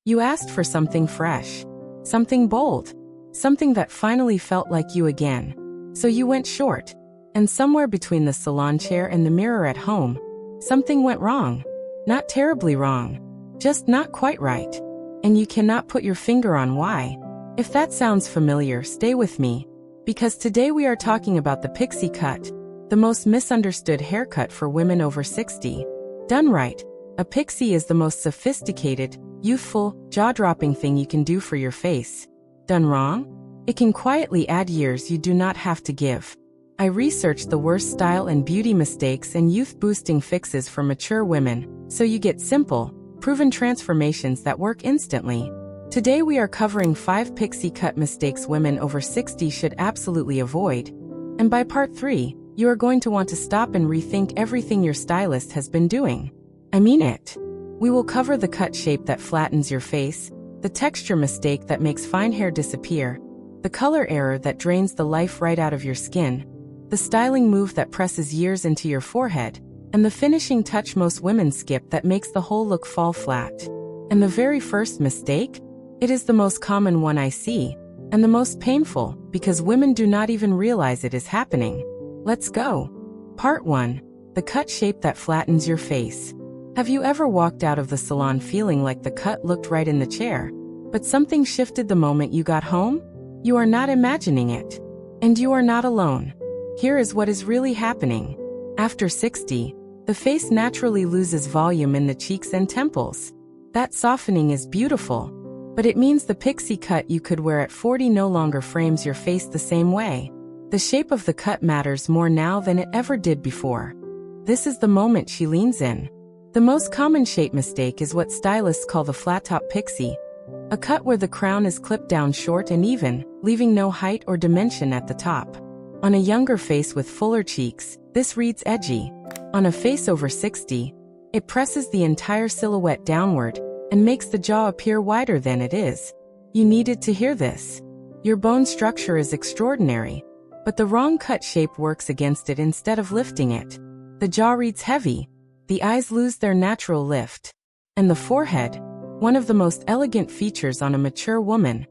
You asked for something fresh, something bold, something that finally felt like you again. So you went short, and somewhere between the salon chair and the mirror at home, something went wrong. Not terribly wrong, just not quite right. And you cannot put your finger on why. If that sounds familiar, stay with me, because today we are talking about the pixie cut, the most misunderstood haircut for women over 60. Done right, a pixie is the most sophisticated, youthful, jaw-dropping thing you can do for your face. Done wrong? It can quietly add years you do not have to give. I researched the worst style and beauty mistakes and youth-boosting fixes for mature women, so you get simple, proven transformations that work instantly. Today we are covering 5 pixie cut mistakes women over 60 should absolutely avoid. And by part 3, you are going to want to stop and rethink everything your stylist has been doing. I mean it. We will cover the cut shape that flattens your face, the texture mistake that makes fine hair disappear, the color error that drains the life right out of your skin, the styling move that presses years into your forehead, and the finishing touch most women skip that makes the whole look fall flat. And the very first mistake? It is the most common one I see, and the most painful, because women do not even realize it is happening. Let's go. Part 1. The cut shape that flattens your face. Have you ever walked out of the salon feeling like the cut looked right in the chair, but something shifted the moment you got home? You are not imagining it. And you are not alone. Here is what is really happening. After 60, the face naturally loses volume in the cheeks and temples. That softening is beautiful, but it means the pixie cut you could wear at 40 no longer frames your face the same way. The shape of the cut matters more now than it ever did before. This is the moment she leans in. The most common shape mistake is what stylists call the flat top pixie, a cut where the crown is clipped down short and even, leaving no height or dimension at the top. On a younger face with fuller cheeks, this reads edgy. On a face over 60, it presses the entire silhouette downward and makes the jaw appear wider than it is. You needed to hear this. Your bone structure is extraordinary, but the wrong cut shape works against it instead of lifting it. The jaw reads heavy, the eyes lose their natural lift, and the forehead, one of the most elegant features on a mature woman,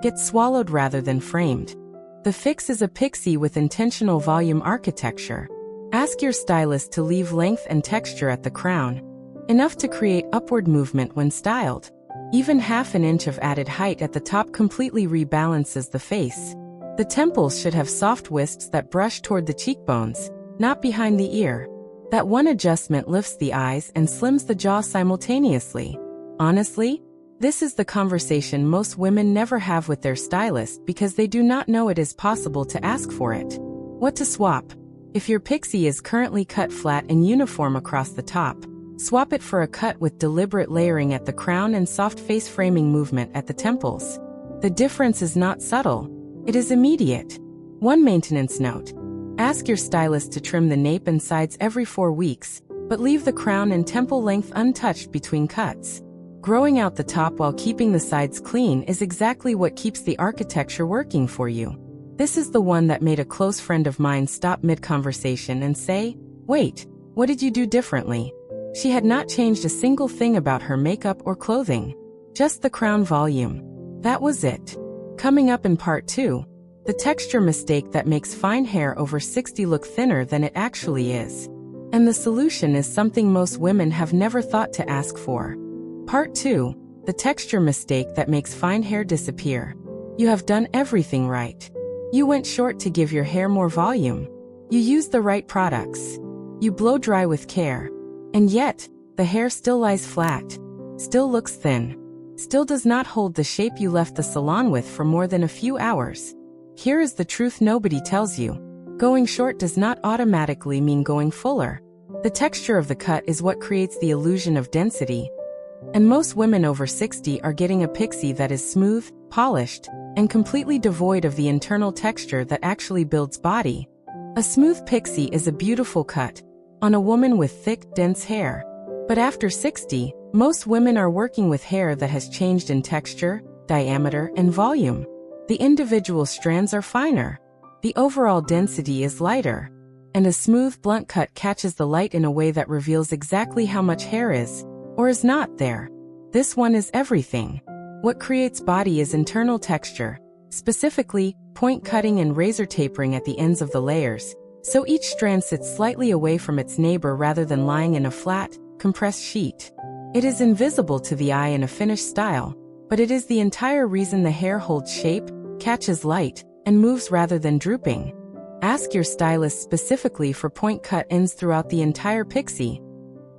gets swallowed rather than framed. The fix is a pixie with intentional volume architecture. Ask your stylist to leave length and texture at the crown, enough to create upward movement when styled. Even half an inch of added height at the top completely rebalances the face. The temples should have soft wisps that brush toward the cheekbones, not behind the ear. That one adjustment lifts the eyes and slims the jaw simultaneously. Honestly, this is the conversation most women never have with their stylist because they do not know it is possible to ask for it. What to swap? If your pixie is currently cut flat and uniform across the top, swap it for a cut with deliberate layering at the crown and soft face framing movement at the temples. The difference is not subtle. It is immediate. One maintenance note. Ask your stylist to trim the nape and sides every 4 weeks, but leave the crown and temple length untouched between cuts. Growing out the top while keeping the sides clean is exactly what keeps the architecture working for you. This is the one that made a close friend of mine stop mid-conversation and say, "Wait, what did you do differently?" She had not changed a single thing about her makeup or clothing. Just the crown volume. That was it. Coming up in part 2, the texture mistake that makes fine hair over 60 look thinner than it actually is. And the solution is something most women have never thought to ask for. Part 2, the texture mistake that makes fine hair disappear. You have done everything right. You went short to give your hair more volume. You used the right products. You blow dry with care. And yet, the hair still lies flat, still looks thin, still does not hold the shape you left the salon with for more than a few hours. Here is the truth nobody tells you. Going short does not automatically mean going fuller. The texture of the cut is what creates the illusion of density. And most women over 60 are getting a pixie that is smooth, polished, and completely devoid of the internal texture that actually builds body. A smooth pixie is a beautiful cut on a woman with thick, dense hair. But after 60, most women are working with hair that has changed in texture, diameter, and volume. The individual strands are finer. The overall density is lighter. And a smooth, blunt cut catches the light in a way that reveals exactly how much hair is, or is not, there. This one is everything. What creates body is internal texture, specifically, point cutting and razor tapering at the ends of the layers, so each strand sits slightly away from its neighbor rather than lying in a flat, compressed sheet. It is invisible to the eye in a finished style, but it is the entire reason the hair holds shape, catches light, and moves rather than drooping. Ask your stylist specifically for point cut ends throughout the entire Pixie.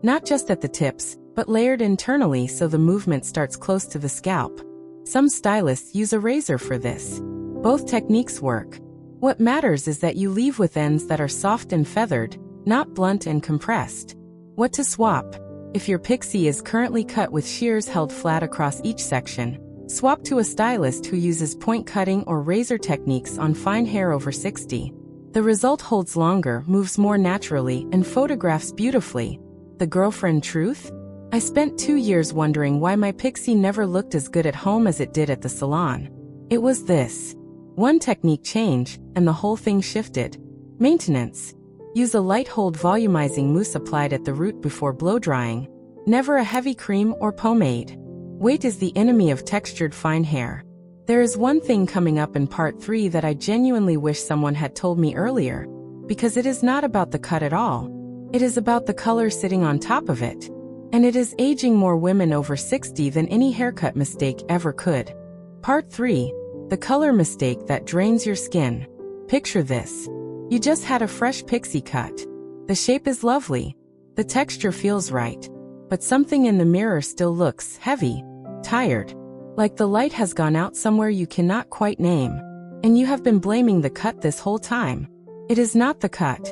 Not just at the tips, but layered internally so the movement starts close to the scalp. Some stylists use a razor for this. Both techniques work. What matters is that you leave with ends that are soft and feathered, not blunt and compressed. What to swap? If your Pixie is currently cut with shears held flat across each section, swap to a stylist who uses point cutting or razor techniques on fine hair over 60. The result holds longer, moves more naturally, and photographs beautifully. The girlfriend truth? I spent 2 years wondering why my Pixie never looked as good at home as it did at the salon. It was this. One technique change, and the whole thing shifted. Maintenance. Use a light hold volumizing mousse applied at the root before blow drying. Never a heavy cream or pomade. Weight is the enemy of textured fine hair. There is one thing coming up in part 3 that I genuinely wish someone had told me earlier, because it is not about the cut at all. It is about the color sitting on top of it. And it is aging more women over 60 than any haircut mistake ever could. Part 3. The color mistake that drains your skin. Picture this. You just had a fresh Pixie cut. The shape is lovely. The texture feels right. But something in the mirror still looks heavy, tired. Like the light has gone out somewhere you cannot quite name. And you have been blaming the cut this whole time. It is not the cut.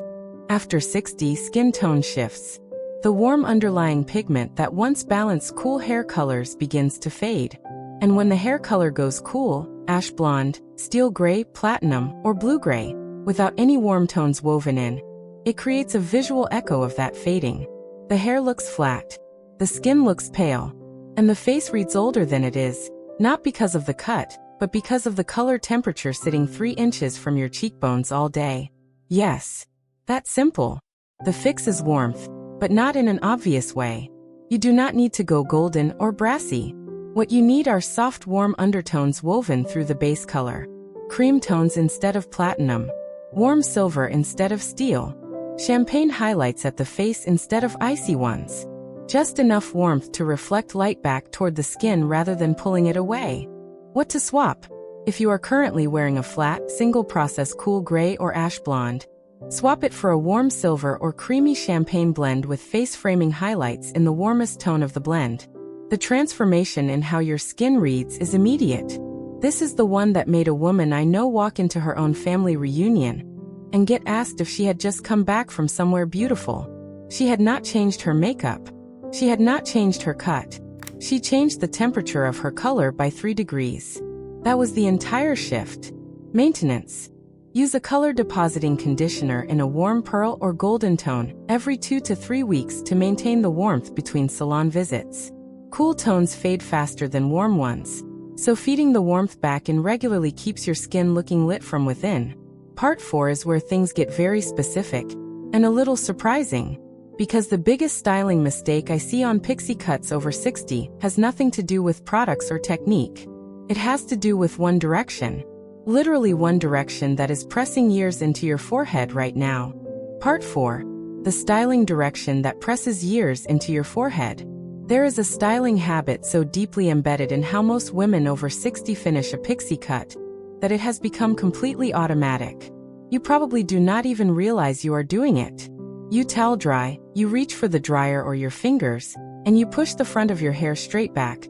After 60, skin tone shifts. The warm underlying pigment that once balanced cool hair colors begins to fade. And when the hair color goes cool, ash blonde, steel gray, platinum, or blue gray, without any warm tones woven in, it creates a visual echo of that fading. The hair looks flat. The skin looks pale. And the face reads older than it is, not because of the cut, but because of the color temperature sitting 3 inches from your cheekbones all day. Yes. That's simple. The fix is warmth, but not in an obvious way. You do not need to go golden or brassy. What you need are soft warm undertones woven through the base color. Cream tones instead of platinum. Warm silver instead of steel. Champagne highlights at the face instead of icy ones. Just enough warmth to reflect light back toward the skin rather than pulling it away. What to swap? If you are currently wearing a flat, single-process cool gray or ash blonde, swap it for a warm silver or creamy champagne blend with face-framing highlights in the warmest tone of the blend. The transformation in how your skin reads is immediate. This is the one that made a woman I know walk into her own family reunion and get asked if she had just come back from somewhere beautiful. She had not changed her makeup. She had not changed her cut. She changed the temperature of her color by 3 degrees. That was the entire shift. Maintenance. Use a color depositing conditioner in a warm pearl or golden tone every 2 to 3 weeks to maintain the warmth between salon visits. Cool tones fade faster than warm ones, so feeding the warmth back in regularly keeps your skin looking lit from within. Part 4 is where things get very specific and a little surprising. Because the biggest styling mistake I see on Pixie cuts over 60 has nothing to do with products or technique. It has to do with one direction. Literally one direction that is pressing years into your forehead right now. Part 4. The styling direction that presses years into your forehead. There is a styling habit so deeply embedded in how most women over 60 finish a Pixie cut that it has become completely automatic. You probably do not even realize you are doing it. You towel dry, you reach for the dryer or your fingers, and you push the front of your hair straight back,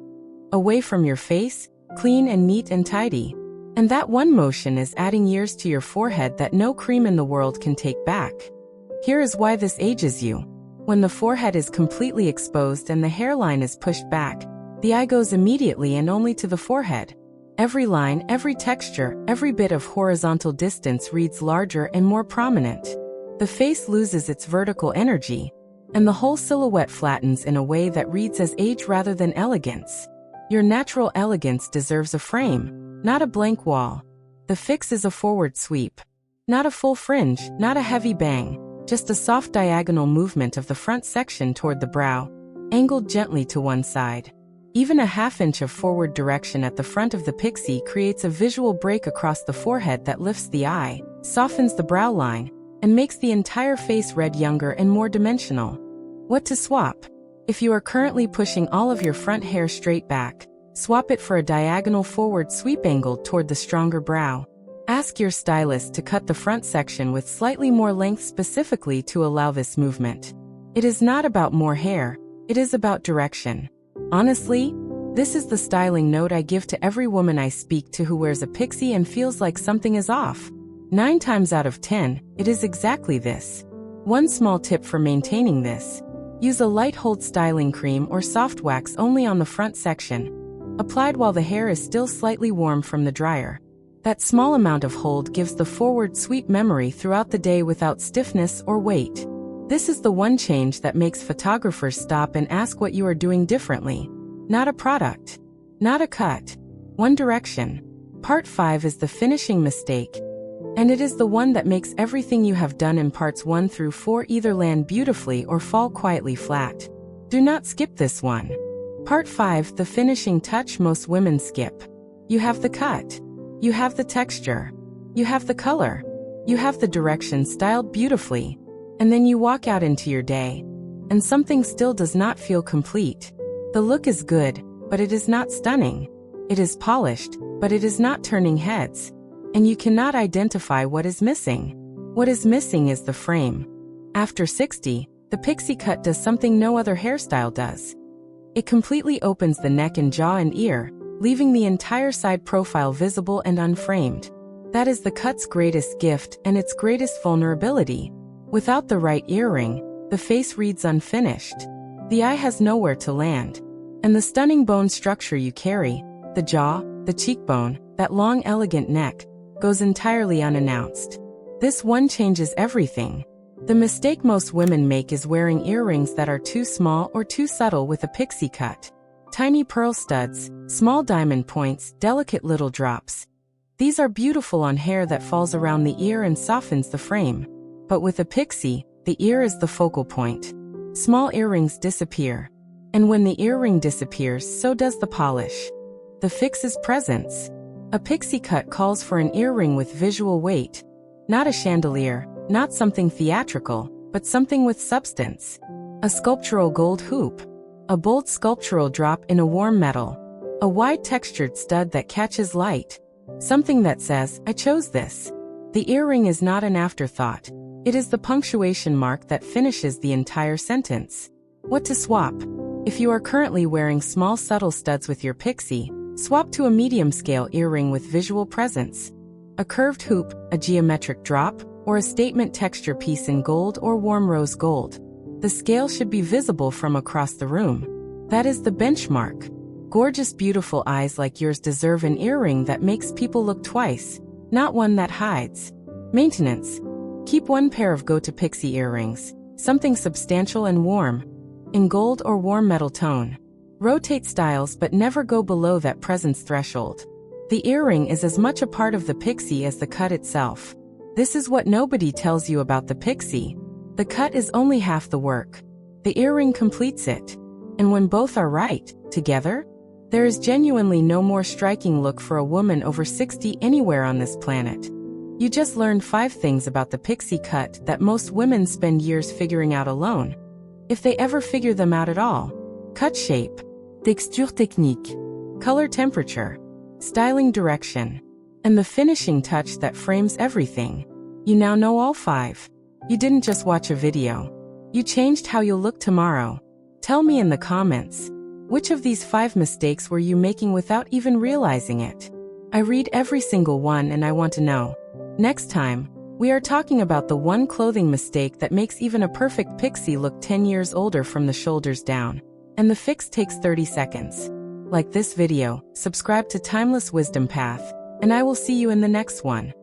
away from your face, clean and neat and tidy. And that one motion is adding years to your forehead that no cream in the world can take back. Here is why this ages you. When the forehead is completely exposed and the hairline is pushed back, the eye goes immediately and only to the forehead. Every line, every texture, every bit of horizontal distance reads larger and more prominent. The face loses its vertical energy, and the whole silhouette flattens in a way that reads as age rather than elegance. Your natural elegance deserves a frame, not a blank wall. The fix is a forward sweep. Not a full fringe, not a heavy bang, just a soft diagonal movement of the front section toward the brow, angled gently to one side. Even a half-inch of forward direction at the front of the Pixie creates a visual break across the forehead that lifts the eye, softens the brow line, and makes the entire face red younger and more dimensional. What to swap? If you are currently pushing all of your front hair straight back, swap it for a diagonal forward sweep angled toward the stronger brow. Ask your stylist to cut the front section with slightly more length specifically to allow this movement. It is not about more hair, it is about direction. Honestly, this is the styling note I give to every woman I speak to who wears a Pixie and feels like something is off. 9 times out of 10, it is exactly this. One small tip for maintaining this: use a light hold styling cream or soft wax only on the front section, applied while the hair is still slightly warm from the dryer. That small amount of hold gives the forward sweep memory throughout the day without stiffness or weight. This is the one change that makes photographers stop and ask what you are doing differently. Not a product. Not a cut. One direction. Part 5 is the finishing mistake. And it is the one that makes everything you have done in parts 1 through 4 either land beautifully or fall quietly flat. Do not skip this one. Part 5, the finishing touch most women skip. You have the cut. You have the texture. You have the color. You have the direction styled beautifully. And then you walk out into your day, and something still does not feel complete. The look is good, but it is not stunning. It is polished, but it is not turning heads. And you cannot identify what is missing. What is missing is the frame. After 60, the Pixie cut does something no other hairstyle does. It completely opens the neck and jaw and ear, leaving the entire side profile visible and unframed. That is the cut's greatest gift and its greatest vulnerability. Without the right earring, the face reads unfinished. The eye has nowhere to land. And the stunning bone structure you carry, the jaw, the cheekbone, that long elegant neck, goes entirely unannounced. This one changes everything. The mistake most women make is wearing earrings that are too small or too subtle with a Pixie cut. Tiny pearl studs, small diamond points, delicate little drops. These are beautiful on hair that falls around the ear and softens the frame. But with a Pixie, the ear is the focal point. Small earrings disappear. And when the earring disappears, so does the polish. The fix is presence. A Pixie cut calls for an earring with visual weight. Not a chandelier, not something theatrical, but something with substance. A sculptural gold hoop. A bold sculptural drop in a warm metal. A wide textured stud that catches light. Something that says, I chose this. The earring is not an afterthought. It is the punctuation mark that finishes the entire sentence. What to swap? If you are currently wearing small subtle studs with your Pixie, swap to a medium-scale earring with visual presence. A curved hoop, a geometric drop, or a statement texture piece in gold or warm rose gold. The scale should be visible from across the room. That is the benchmark. Gorgeous, beautiful eyes like yours deserve an earring that makes people look twice, not one that hides. Maintenance. Keep one pair of go-to Pixie earrings, something substantial and warm, in gold or warm metal tone. Rotate styles but never go below that presence threshold. The earring is as much a part of the Pixie as the cut itself. This is what nobody tells you about the Pixie. The cut is only half the work. The earring completes it. And when both are right, together, there is genuinely no more striking look for a woman over 60 anywhere on this planet. You just learned 5 things about the Pixie cut that most women spend years figuring out alone. If they ever figure them out at all. Cut shape. Texture technique. Color temperature. Styling direction. And the finishing touch that frames everything. You now know all 5. You didn't just watch a video. You changed how you'll look tomorrow. Tell me in the comments, which of these 5 mistakes were you making without even realizing it? I read every single one and I want to know. Next time, we are talking about the one clothing mistake that makes even a perfect Pixie look 10 years older from the shoulders down. And the fix takes 30 seconds. Like this video, subscribe to Timeless Wisdom Path, and I will see you in the next one.